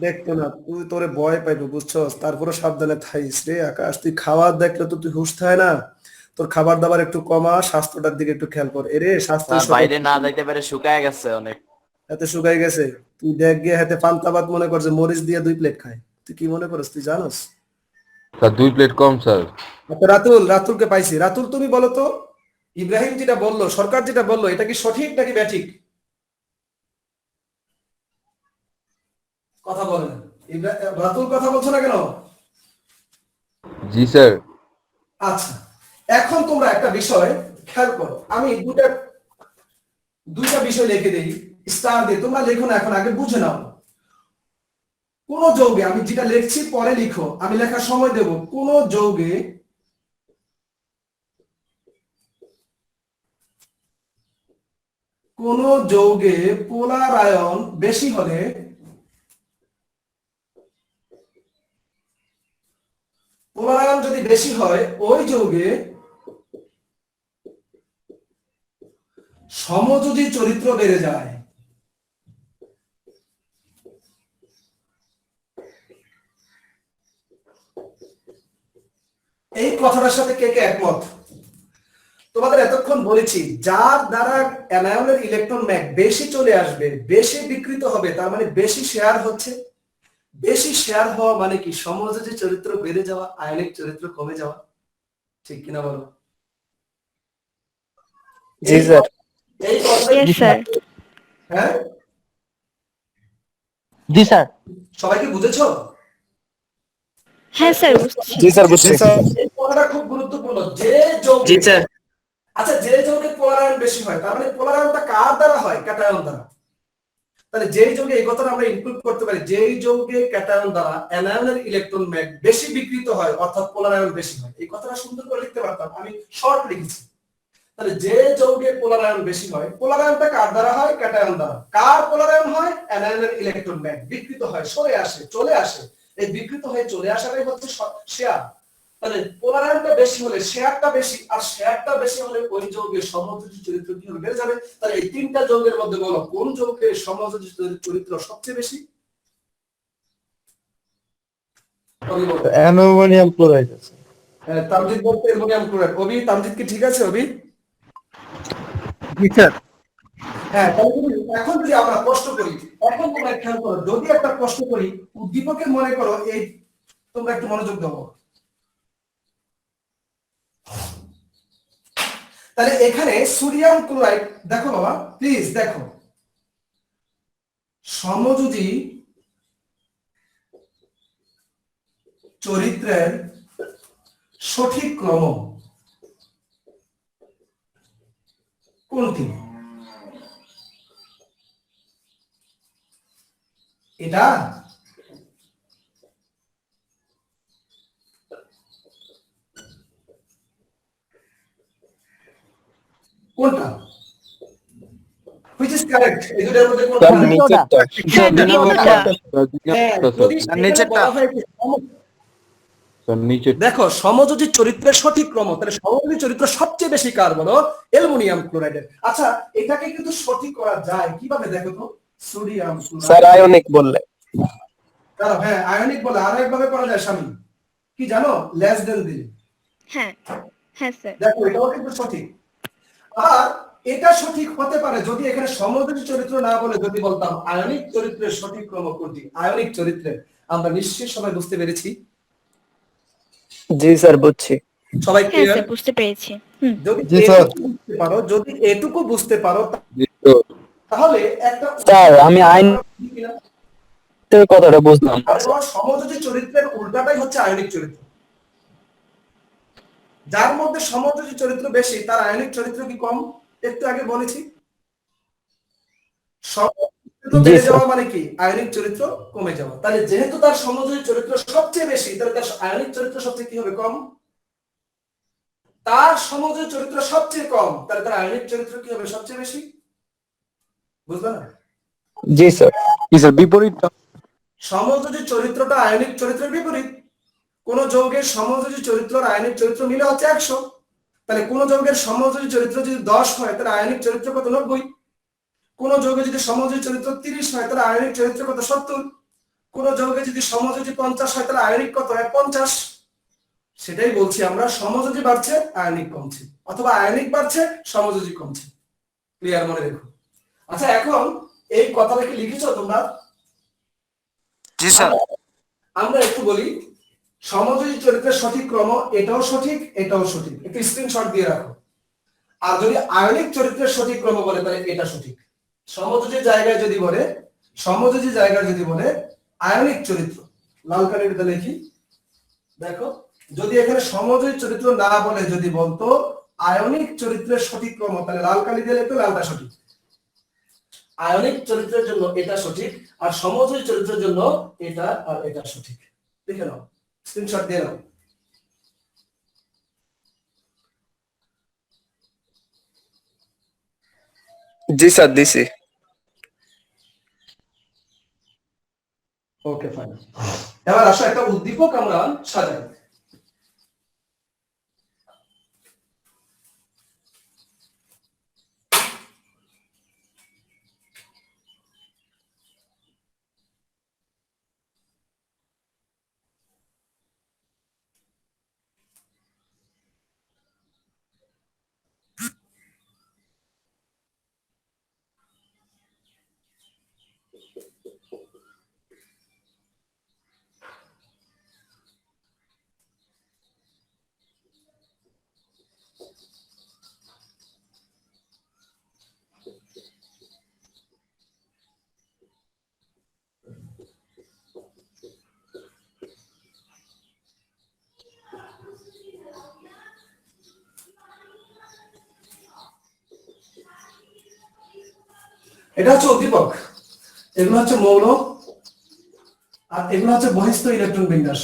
দেখতো না, তুই তোরে ভয় পাইবো বুঝছস, তারপরে সাবধানে থাইস রে আকাশ। তুই খাবার দেখলে তো তুই হুশ থাকে না, তোর খাবার দাবার একটু কমা, স্বাস্থ্যটার দিকে একটু খেয়াল কর। এরে স্বাস্থ্য বাইরে না যাইতে পারে, শুকায় গেছে অনেক, এতে শুকাই গেছে। তুই দেখ গিয়ে হাতে পান্তা ভাত মনে করছে মরিচ দিয়ে 2 প্লেট খায়, তুই কি মনে করস? তুই জানোস? স্যার 2 প্লেট কম স্যার। আচ্ছা রাতুলকে পাইছি। রাতুল তুমি বলো তো ইব্রাহিম যেটা বললো, সরকার যেটা বললো, এটা কি সঠিক নাকি ব্যাঠিক? কথা বলেন। রাতুল কথা বলছো না কেন? জি স্যার। আচ্ছা এখন তোমরা একটা বিষয় খেয়াল করো, আমি দুটা বিষয় লিখে দেই। স্টার দিয়ে তোমরা লেখো না, এখন আগে বুঝে নাও। কোন যৌগে, আমি যেটা লিখছি পরে লিখো, আমি লেখার সময় দেব। কোন যৌগে পোলার আয়ন বেশি হলে পোলার আয়ন যদি বেশি হয়, ওই যৌগে সমযোজী চরিত্র বেড়ে যায়। এই কথাটার সাথে কে কে একমত? তোমাদের এতক্ষণ বলেছি, যার দ্বারা অ্যানায়নের ইলেকট্রন ম্যাগ বেশি চলে আসবে, বেশি বিকৃত হবে, তার মানে বেশি শেয়ার হচ্ছে। বেশি শেয়ার হওয়া মানে কি? সমযোজী চরিত্র বেড়ে যাওয়া, আয়নিক চরিত্র কমে যাওয়া। ঠিক কিনা বলো? জি স্যার। এই কথাটা Yes, sir. হ্যাঁ, জি স্যার। সবাই কি বুঝেছো? হ্যাঁ স্যার, বুঝছি। জি স্যার বুঝছি। এই কথাটা খুব গুরুত্বপূর্ণ। যে যৌগে, জি স্যার। আচ্ছা, যে যৌগে পোলার আয়ন বেশি হয়, তার মানে পোলার আয়নটা কার দ্বারা হয়? ক্যাটায়ন দ্বারা। তাহলে যেই যৌগে, এই কথাটা আমরা ইনক্লুড করতে পারি, যেই যৌগে ক্যাটায়ন দ্বারা অ্যানায়নের ইলেকট্রন ম্যাগ বেশি বিকৃত হয়, অর্থাৎ পোলার আয়ন বেশি হয়। এই কথাটা সুন্দর করে লিখতে পারতাম, আমি শর্ট লিখেছি। তাহলে যে যৌগে পোলার আয়ন বেশি হয়, পোলার আয়নটা কার দ্বারা হয়? ক্যাটায়ন দ্বারা। কার পোলার আয়ন হয়? অ্যানায়নের ইলেকট্রন ম্যাগ বিকৃত হয়, সরে আসে, চলে আসে। এই বিকৃত হয়ে চলে আসাটাই হচ্ছে শেয়ার। তাহলে পোলার আয়নটা বেশি হলে শেয়ারটা বেশি, আর শেয়ারটা বেশি হলে ওই যৌগের সমযোজী চরিত্র কি হবে? বেড়ে যাবে। তাহলে এই তিনটা যৌগের মধ্যে বলো, কোন যৌগের সমযোজী চরিত্র সবচেয়ে বেশি? অ্যানোমোনিয়াম ক্লোরাইড আছে। তামজিদ বলতে অ্যামোনিয়াম ক্লোরাইড। অভি, তামজিদ কি ঠিক আছে? অভি, জি স্যার। হ্যাঁ। তাহলে এখন যদি আমরা প্রশ্ন করি, এখন তোমরা খেয়াল করো, যদি একটা প্রশ্ন করি, উদ্দীপকের মনে করো, এই তোমরা একটু মনোযোগ দাও। তাহলে এখানে সোডিয়াম ক্লোরাইড, দেখো বাবা প্লিজ দেখো, সমযোজী চরিত্রের সঠিক ক্রম কোনটি? এটা কোনটা? which is correct? এই দুটোর মধ্যে কোনটা? স্যার, দ্বিতীয়টা। হ্যাঁ, যদি এখানে বলা হয় যে স্যার নিচে। দেখো, সমযোজী চরিত্রের সঠিক ক্রম, তাহলে সমযোজী চরিত্র সবচেয়ে বেশি কার বলো? অ্যালুমিনিয়াম ক্লোরাইডের। আচ্ছা, এটাকে কিন্তু সঠিক করা যায় কিভাবে দেখো তো? সোডিয়াম ক্লোরাইড, স্যার আয়নিক বললে। দাঁড়াও, হ্যাঁ আয়নিক বলে আরো একভাবে করা যায় স্বামী, কি জানো? লেস দেন দিলে। হ্যাঁ, হ্যাঁ স্যার। দেখো, এটাও কিন্তু সঠিক। আর এটা সঠিক হতে পারে যদি এখানে সমযোজী চরিত্র না বলে যদি বলতাম আয়নিক চরিত্রের সঠিক ক্রম কোনটি? আয়নিক চরিত্রের, আমরা নিশ্চয়ই সবাই বুঝতে পেরেছি। জি স্যার বুঝছি। সবাই হ্যাঁ ক্লিয়ার? স্যার, বুঝতে পেরেছি। হুম। যদি জি, স্যার। এটুকু বুঝতে পারো, যদি এটুকু বুঝতে পারো, জি স্যার। তাহলে একটা স্যার, আমি আয়নিকের কথাটা বুঝলাম না, আর স্যার। সমযোজী চরিত্রের উল্টাটাই হচ্ছে আয়নিক চরিত্র। যার মধ্যে সমযোজী চরিত্র বেশি, তার আয়নিক চরিত্র কি কম? একটু আগে বলেছি, সমযোজী জি, বেড়ে স্যার। যাওয়া মানে কি? আয়নিক চরিত্র কমে যাওয়া। তাহলে যেহেতু তার সমযোজী চরিত্র সবচেয়ে বেশি, তাহলে তার আয়নিক চরিত্র সবচেয়ে কি হবে? কম। তার সমযোজী চরিত্র সবচেয়ে কম, তাহলে তার আয়নিক চরিত্র কি হবে? সবচেয়ে বেশি। বুঝলে না? জি স্যার। জি স্যার, বিপরীত। সমযোজী চরিত্রটা আয়নিক চরিত্রের বিপরীত। কোন যৌগের সমযোজী চরিত্র আর আয়নিক চরিত্র মিলে হচ্ছে 100। তাহলে কোন যৌগের সমযোজী চরিত্র যদি 10 হয়, তাহলে আয়নিক চরিত্র কত? 90। কোন যৌগে যদি সমযোজী চরিত্র 30 হয়, তাহলে আয়নিক চরিত্র কত? 70। কোন যৌগে যদি সমযোজী 50 হয়, তাহলে আয়নিক কত হয়? 50। সেটাই বলছি আমরা, সমযোজী বাড়ছে, আয়নিক কমছে, অথবা আয়নিক বাড়ছে, সমযোজী কমছে। ক্লিয়ার? মনে রেখো। আচ্ছা, এখন এই কথাটা কি লিখেছো তোমরা? জি স্যার। আমরা একটু বলি, সমযোজী চরিত্রের সঠিক ক্রম, এটাও সঠিক, এটাও সঠিক, একটু স্ক্রিনশট দিয়ে রাখো। আর যদি আয়নিক চরিত্রের সঠিক ক্রম বলে, তাহলে এটা সঠিক। সমযোজী জায়গায় যদি বলে, সমযোজী জায়গায় যদি বলে আয়নিক চরিত্র, লাল কালিতে লিখি, দেখো, যদি এখানে সমযোজী চরিত্র না বলে যদি বলতো আয়নিক চরিত্রের সঠিক ক্রম, তাহলে লাল কালি দিয়ে লিখতো, লালটা সঠিক। আয়নিক চরিত্রের জন্য এটা সঠিক, আর সমযোজী চরিত্রের জন্য এটা আর এটা সঠিক। লিখে নাও, স্ক্রিনশট দিয়ে নাও। জি স্যার দিছি। Okay fine. এবার আসো একটা উদ্দীপক আমরা সাজাই। এটা হচ্ছে উদ্দীপক, এগুলো হচ্ছে মৌল, আর এগুলো হচ্ছে বহিস্থ ইলেকট্রন বিন্যাস।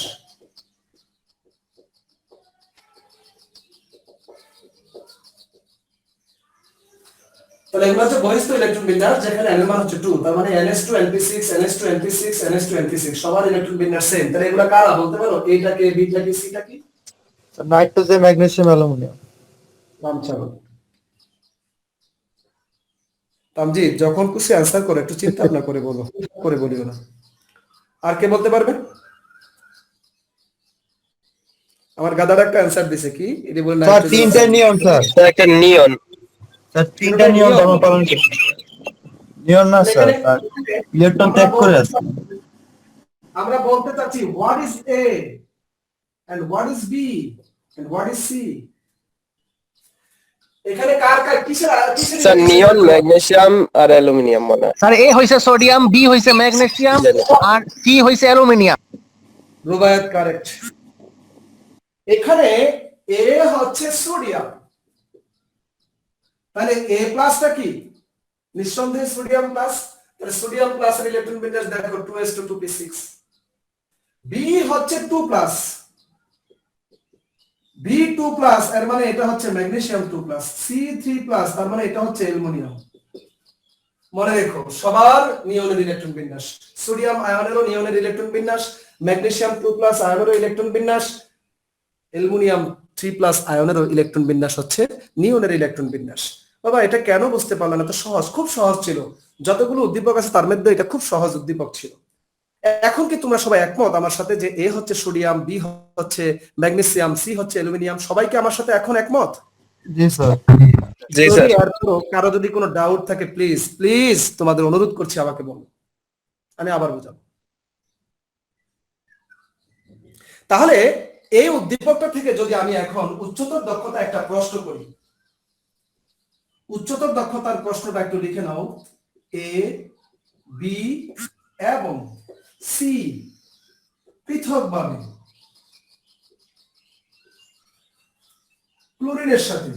তাহলে এগুলো হচ্ছে বহিস্থ ইলেকট্রন বিন্যাস, যেখানে n এর মান হচ্ছে 2, তার মানে ns2 np6 ns2 np6 ns2 np6 সবার ইলেকট্রন বিন্যাস সেম। তাহলে এগুলো কারা বলতে পারো? এইটা কে, বিটা কি, সিটা কি? Nitrogen, magnesium, aluminium. Ramchand Tamjit, যখন খুশি অ্যান্সার করো, একটু চিন্তা ভাবনা করে বলো, করে বলিও না। আর কে বলতে পারবে? আমার গাদার একটা অ্যান্সার দিছে কি, এটি বলে স্যার তিনটা নিয়ন স্যার। স্যার একটা নিয়ন। স্যার তিনটা নিয়ন ধর্ম পালন করছে। নিয়ন না স্যার, স্যার ইলেকট্রন ত্যাগ করে আছে। আমরা বলতে চাচ্ছি what is A and what is B and what is C. এখানে কার কার কিসের কিসের স্যার নিয়ন, ম্যাগনেসিয়াম আর অ্যালুমিনিয়াম মনে হয়। স্যার এ হইছে সোডিয়াম, বি হইছে ম্যাগনেসিয়াম আর সি হইছে অ্যালুমিনিয়াম। রুবায়াত কারেক্ট। এখানে এ হচ্ছে সোডিয়াম, তাহলে এ প্লাসটা কি? নিঃসন্দেহে সোডিয়াম প্লাস। তাহলে সোডিয়াম প্লাস এর ইলেকট্রন বিন্যাস দেখো 2s2 2p6। বি হচ্ছে 2 প্লাস, B2 প্লাস এর মানে এটা হচ্ছে ম্যাগনেসিয়াম 2 প্লাস, C3 প্লাস তার মানে এটা হচ্ছে অ্যালুমিনিয়াম। মনে রেখো সবার নিয়নের ইলেকট্রন বিন্যাস, সোডিয়াম আয়নেরও নিয়নের ইলেকট্রন বিন্যাস, ম্যাগনেসিয়াম 2 প্লাস আয়নেরও ইলেকট্রন বিন্যাস, অ্যালুমিনিয়াম 3 প্লাস আয়নেরও ইলেকট্রন বিন্যাস হচ্ছে নিয়নের ইলেকট্রন বিন্যাস। বাবা এটা কেন বুঝতে পারলে না? তো সহজ, খুব সহজ ছিল। যতগুলো উদ্দীপক আছে তার মধ্যে এটা খুব সহজ উদ্দীপক ছিল। এখন কি তোমরা সবাই একমত আমার সাথে যে এ হচ্ছে সোডিয়াম, বি হচ্ছে ম্যাগনেসিয়াম, সি হচ্ছে অ্যালুমিনিয়াম? সবাইকে আমার সাথে এখন একমত? জি স্যার। জি যদি স্যার। এরপরও কারো যদি কোনো ডাউট থাকে প্লিজ প্লিজ তোমাদের অনুরোধ করছি আমাকে বলো, আমি আবার বোঝাবো। তাহলে এই উদ্দীপকটা থেকে যদি আমি এখন উচ্চতর দক্ষতা একটা প্রশ্ন করি, উচ্চতর দক্ষতার প্রশ্নটা একটু লিখে নাও। এ, বি এবং সি পৃথকভাবে ক্লোরিনের সাথে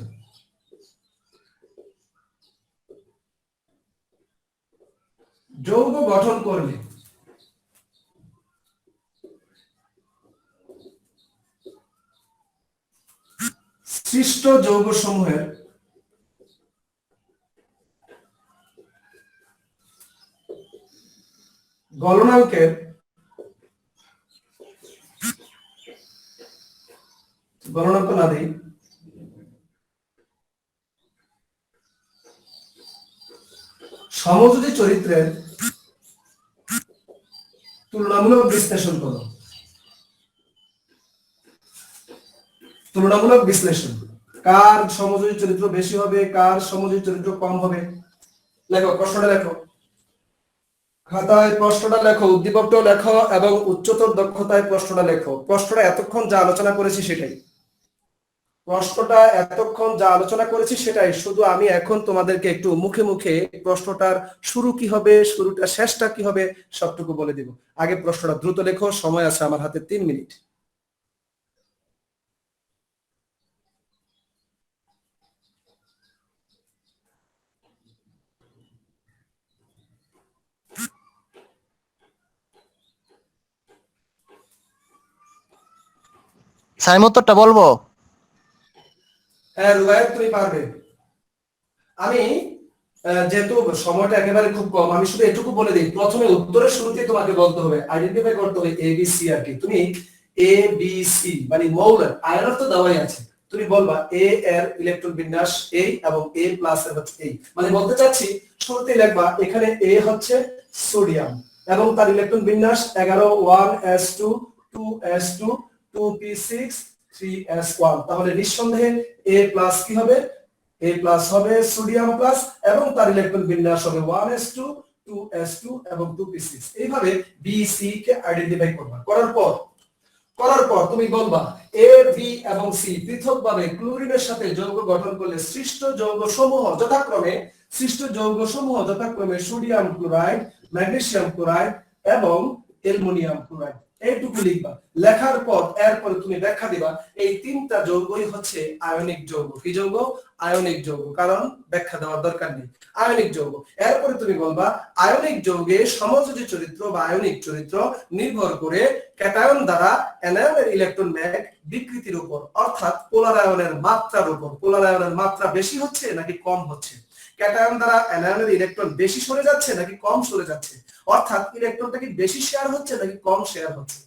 যৌগ গঠন করলে সৃষ্ট যৌগ সমূহের গলনাঙ্কের গলনাঙ্ক না দিই, সমযোজী চরিত্রের তুলনামূলক বিশ্লেষণ করো। তুলনামূলক বিশ্লেষণ, কার সমযোজী চরিত্র বেশি হবে, কার সমযোজী চরিত্র কম হবে। লেখো, প্রশ্নটা লেখো, খাতায় প্রশ্নটা লেখো, উদ্দীপকটাও লেখো এবং উচ্চতর দক্ষতায় প্রশ্নটা লেখো। প্রশ্নটা এতক্ষণ যা আলোচনা করেছি সেটাই, প্রশ্নটা এতক্ষণ যা আলোচনা করেছি সেটাই, শুধু আমি এখন তোমাদেরকে একটু মুখে মুখে প্রশ্নটার শুরু কি হবে, শুরুটা শেষটা কি হবে সবটুকু বলে দিব। আগে প্রশ্নটা দ্রুত লেখো, সময় আছে আমার হাতে 3 মিনিট। স্যার আমি উত্তরটা বলবো? হ্যাঁ রুবায়েত, তুমি পারবে। আমি যেহেতু সময়টা একেবারে খুব কম, আমি শুধু এটুকু বলে দিই, প্রথমে উত্তরের শুরুতে তোমাকে বলতে হবে, আইডেন্টিফাই করতে হবে এ বি সি আর কি। তুমি এ বি সি মানে মৌলের আয়নের তো দেওয়াই আছে, তুমি বলবা এ এর ইলেকট্রন বিন্যাস এই এবং এ প্লাস এর হচ্ছে এই, মানে বলতে চাচ্ছি শুরুতেই লিখবা এখানে এ হচ্ছে সোডিয়াম এবং তার ইলেকট্রন বিন্যাস 11 1s2 2s2 2p6 3s1। তাহলে নিঃসন্দেহে এ প্লাস কি হবে, এ প্লাস হবে সোডিয়াম প্লাস এবং তার ইলেকট্রন বিন্যাস হবে 1s2 2s2 এবং 2p6। এইভাবে বি সি কে আইডেন্টিফাই করবা। করার পর তুমি বলবা এ বি এবং সি পৃথকভাবে ক্লোরিনের সাথে যৌগ গঠন করলে সৃষ্ট যৌগসমূহ যথাক্রমে সোডিয়াম ক্লোরাইড, ম্যাগনেসিয়াম ক্লোরাইড এবং অ্যালুমিনিয়াম ক্লোরাইড। এইটুকু লিখবা। লেখার পর এরপরে তুমি ব্যাখ্যা দিবা এই তিনটা যৌগই হচ্ছে আয়নিক যৌগ। কি যৌগ? আয়নিক যৌগ, কারণ ব্যাখ্যা দেওয়ার দরকার নেই, আয়নিক যৌগ। এরপরে তুমি বলবা আয়নিক যৌগে সমযোজী চরিত্র বা আয়নিক চরিত্র নির্ভর করে ক্যাটায়ন দ্বারা অ্যানায়নের ইলেকট্রন ম্যাগ বিকৃতির উপর, অর্থাৎ পোলার আয়নের মাত্রার উপর। পোলার আয়নের মাত্রা বেশি হচ্ছে নাকি কম হচ্ছে, ক্যাটায়ন দ্বারা অ্যানায়নের ইলেকট্রন বেশি সরে যাচ্ছে নাকি কম সরে যাচ্ছে, অর্থাৎ ইলেকট্রনটা কি বেশি শেয়ার হচ্ছে নাকি কম শেয়ার হচ্ছে।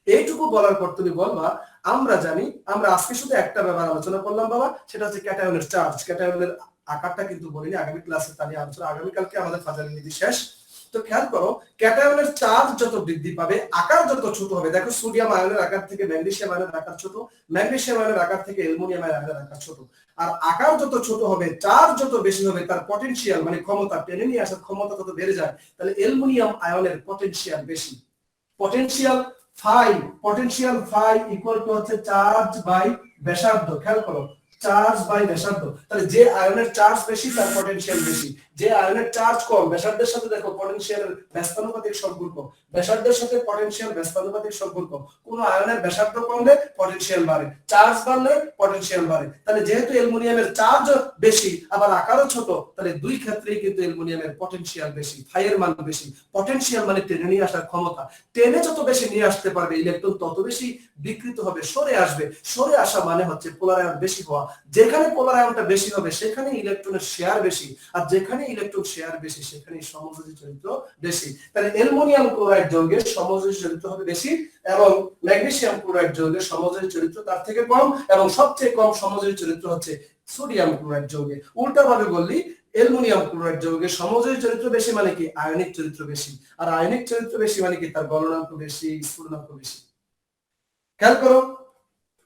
এইটুকু বলার পর তুমি বলবা আমরা জানি, আমরা আজকে শুধু একটা ব্যাপার আলোচনা করলাম বাবা, সেটা হচ্ছে ক্যাটায়নের চার্জ। ক্যাটায়নের আকারটা কিন্তু বলিনি, আগামী ক্লাসে তা নিয়ে আলোচনা, আগামীকালকে আমাদের ফাজাইলের নীতি শেষ। তো খেয়াল করো, ক্যাটায়নের চার্জ যত বৃদ্ধি পাবে আকার যত ছোট হবে। দেখো সোডিয়াম আয়নের আকার থেকে ম্যাগনেসিয়াম আয়নের আকার ছোট, ম্যাগনেসিয়াম আয়নের আকার থেকে অ্যালুমিনিয়াম আয়নের আকার ছোট। আর আকার যত ছোট হবে, চার্জ যত বেশি হবে, তার পটেনশিয়াল মানে ক্ষমতা, টেনে নিয়ে আসার ক্ষমতা তত বেড়ে যায়। তাহলে অ্যালুমিনিয়াম আয়নের পটেনশিয়াল বেশি। পটেনশিয়াল ফাই ইকুয়াল টু হচ্ছে চার্জ বাই ব্যাসার্ধ। খেয়াল করো, চার্জ বাই ব্যাসার্ধ। তাহলে যে আয়নের চার্জ বেশি তার পটেনশিয়াল বেশি, যে আয়নের চার্জ কম ব্যাসার্ধের সাথে দেখো পটেনশিয়ালের ব্যস্তানুপাতিক সম্পর্ক, ব্যাসার্ধের সাথে পটেনশিয়াল ব্যস্তানুপাতিক সম্পর্ক। কোন আয়নের ব্যাসার্ধ কমলে পটেনশিয়াল বাড়ে, চার্জ বাড়লে পটেনশিয়াল বাড়ে। তাহলে যেহেতু অ্যালুমিনিয়ামের চার্জ বেশি আবার আকারও ছোট, তাহলে দুই ক্ষেত্রেই কিন্তু অ্যালুমিনিয়ামের পটেনশিয়াল বেশি, ফাইয়ের মান বেশি। পটেনশিয়াল মানে টেনে নিয়ে আসার ক্ষমতা, টেনে যত বেশি নিয়ে আসতে পারবে ইলেকট্রন তত বেশি বিকৃত হবে, সরে আসবে। সরে আসা মানে হচ্ছে পোলার আয়ন বেশি হওয়া। যেখানে পোলার আয়নটা বেশি হবে সেখানে ইলেকট্রনের শেয়ার বেশি, আর যেখানে ইলেকট্রন শেয়ার বেশি সেখানে সমযোজী চরিত্র বেশি। তাহলে অ্যালুমিনিয়াম ক্লোরাইড যৌগের সমযোজী চরিত্র হবে বেশি এবং ম্যাগনেসিয়াম ক্লোরাইড যৌগের সমযোজী চরিত্র তার থেকে কম, এবং সবচেয়ে কম সমযোজী চরিত্র হচ্ছে সোডিয়াম ক্লোরাইড যৌগে। উল্টা ভাবে বললি অ্যালুমিনিয়াম ক্লোরাইড যৌগের সমযোজী চরিত্র বেশি মানে কি আয়নিক চরিত্র বেশি, আর আয়নিক চরিত্র বেশি মানে কি তার গলনাঙ্ক বেশি, স্ফুটনাঙ্ক বেশি। খেয়াল করো,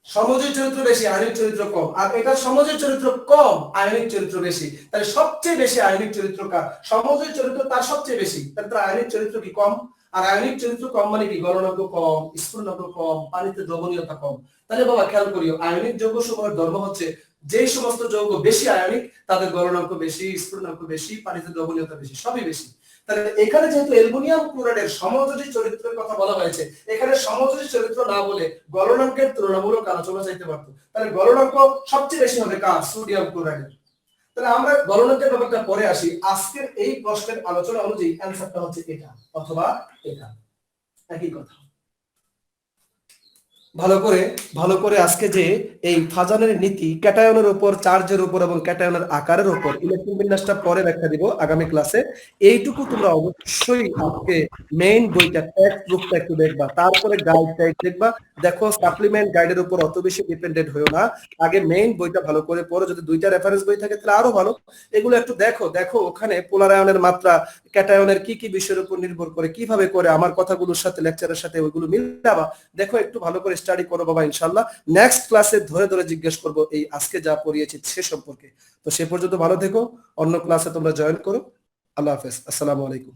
সমযোজী চরিত্র বেশি আয়নিক চরিত্র কম, আর এটা সমযোজী চরিত্র কম আয়নিক চরিত্র বেশি। তাহলে সবচেয়ে বেশি আয়নিক চরিত্র কার? সমযোজী চরিত্র তার সবচেয়ে বেশি, তাহলে তার আয়নিক চরিত্র কি কম। আর আয়নিক চরিত্র কম মানে কি গলনাঙ্ক কম, স্ফুটনাঙ্ক কম, পানিতে দ্রবণীয়তা কম। তাহলে বাবা খেয়াল করিও, আয়নিক যৌগ সমূহের ধর্ম হচ্ছে যে সমস্ত যৌগ বেশি আয়নিক তাদের গলনাঙ্ক বেশি, স্ফুটনাঙ্ক বেশি, পানিতে দ্রবণীয়তা বেশি, সবই বেশি। তাহলে এখানে যেহেতু অ্যালুমিনিয়াম ক্লোরাইডের সমযোজী চরিত্রের কথা বলা হয়েছে, এখানে সমযোজী চরিত্র না বলে গলনাঙ্কের তুলনামূলক আলোচনা চাইতে পারতো। তাহলে গলনাঙ্ক সবচেয়ে বেশি হবে কার? সোডিয়াম ক্লোরাইডের। তাহলে আমরা গলনাঙ্কের ব্যাপারটা পরে আসি। আজকের এই প্রশ্নের আলোচনা অনুযায়ী অ্যানসারটা হচ্ছে এটা অথবা এটা, একই কথা। ভালো করে আজকে যে এই ফাজানের নীতি ক্যাটায়নের উপর, চার্জের উপর এবং ক্যাটায়নের আকারের উপর ইলেকট্রন বিন্যাসটা পরে ব্যাখ্যা দিব আগামী ক্লাসে। এইটুকু তোমরা অবশ্যই আজকে মেইন বইটা টেক্সট বুকটা একটু দেখবা, তারপরে গাইড দেখবা। দেখো সাপ্লিমেন্ট গাইডের উপর অত বেশি ডিপেন্ডেন্ট হয়েও না, আগে মেইন বইটা ভালো করে পড়ো। যদি দুইটা রেফারেন্স বই থাকে তাহলে আরো ভালো। এগুলো একটু দেখো ওখানে পোলার আয়নের মাত্রা ক্যাটায়নের কি কি বিষয়ের উপর নির্ভর করে, কিভাবে করে আমার কথাগুলোর সাথে লেকচারের সাথে ওইগুলো মিলাবা। দেখো একটু ভালো করে স্টাডি করো বাবা, ইনশাআল্লাহ নেক্সট ক্লাসে ধরে জিজ্ঞেস করবো এই আজকে যা পড়িয়েছি সে সম্পর্কে। তো সে পর্যন্ত ভালো থেকো, অন্য ক্লাসে তোমরা জয়েন করো। আল্লাহ হাফেজ, আসসালামু আলাইকুম।